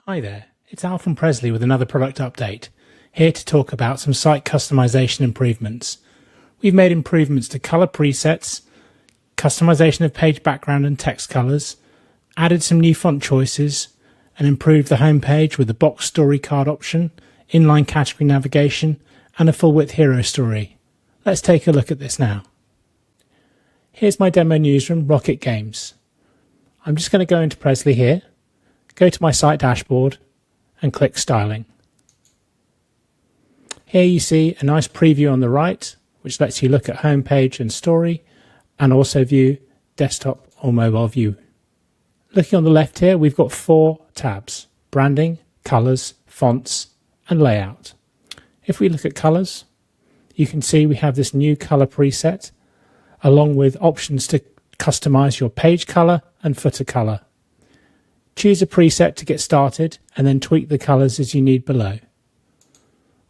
Hi there, it's Al from Prezly with another product update, here to talk about some site customization improvements. We've made improvements to color presets, customization of page background and text colors, added some new font choices, and improved the home page with the box story card option, inline category navigation, and a full-width hero story. Let's take a look at this now. Here's my demo newsroom, Rocket Games. I'm just going to go into Prezly here, go to my site dashboard and click Styling. Here you see a nice preview on the right, which lets you look at home page and story and also view desktop or mobile view. Looking on the left here, we've got 4 tabs: branding, colors, fonts and layout. If we look at colors, you can see we have this new color preset along with options to customize your page color and footer color. Choose a preset to get started and then tweak the colors as you need below.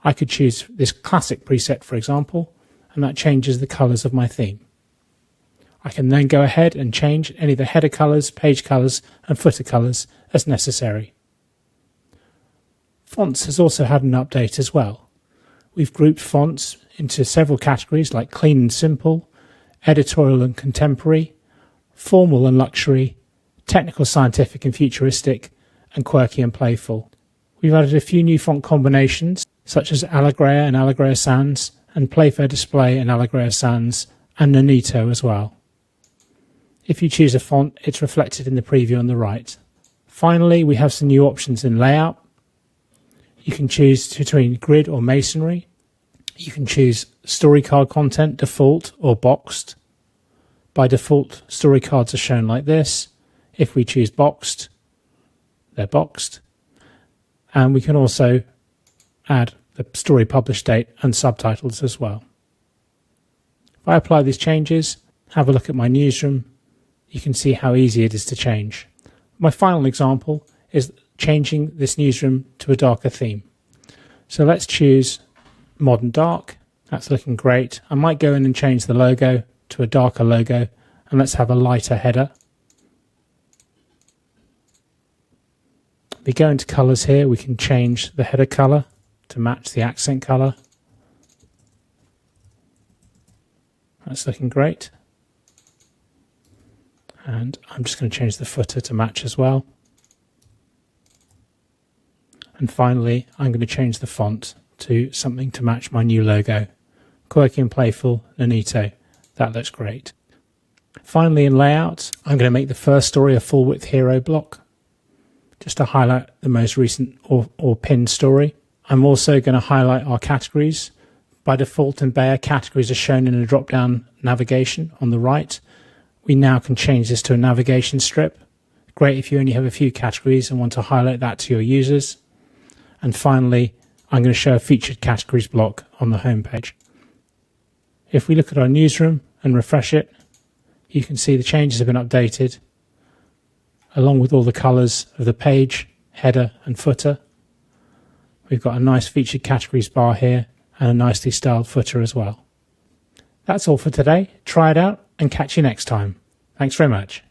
I could choose this classic preset, for example, and that changes the colors of my theme. I can then go ahead and change any of the header colors, page colors and footer colors as necessary. Fonts has also had an update as well. We've grouped fonts into several categories like clean and simple, editorial and contemporary, formal and luxury, technical, scientific and futuristic, and quirky and playful. We've added a few new font combinations such as Allegria and Allegria Sans, and Playfair Display and Allegria Sans, and Nonito as well. If you choose a font, it's reflected in the preview on the right. Finally, we have some new options in layout. You can choose between grid or masonry. You can choose story card content, default or boxed. By default, story cards are shown like this. If we choose boxed, they're boxed. And we can also add the story publish date and subtitles as well. If I apply these changes, have a look at my newsroom, you can see how easy it is to change. My final example is changing this newsroom to a darker theme. So let's choose Modern Dark. That's looking great. I might go in and change the logo to a darker logo, and let's have a lighter header. We go into colors here, we can change the header color to match the accent color. That's looking great. And I'm just going to change the footer to match as well. And finally, I'm going to change the font to something to match my new logo. Quirky and playful, Nonito. That looks great. Finally, in layout, I'm going to make the first story a full-width hero block, just to highlight the most recent or pinned story. I'm also going to highlight our categories. By default in Bayer, categories are shown in a drop-down navigation on the right. We now can change this to a navigation strip. Great if you only have a few categories and want to highlight that to your users. And finally, I'm going to show a featured categories block on the home page. If we look at our newsroom and refresh it, you can see the changes have been updated, along with all the colors of the page, header and footer. We've got a nice featured categories bar here and a nicely styled footer as well. That's all for today. Try it out and catch you next time. Thanks very much.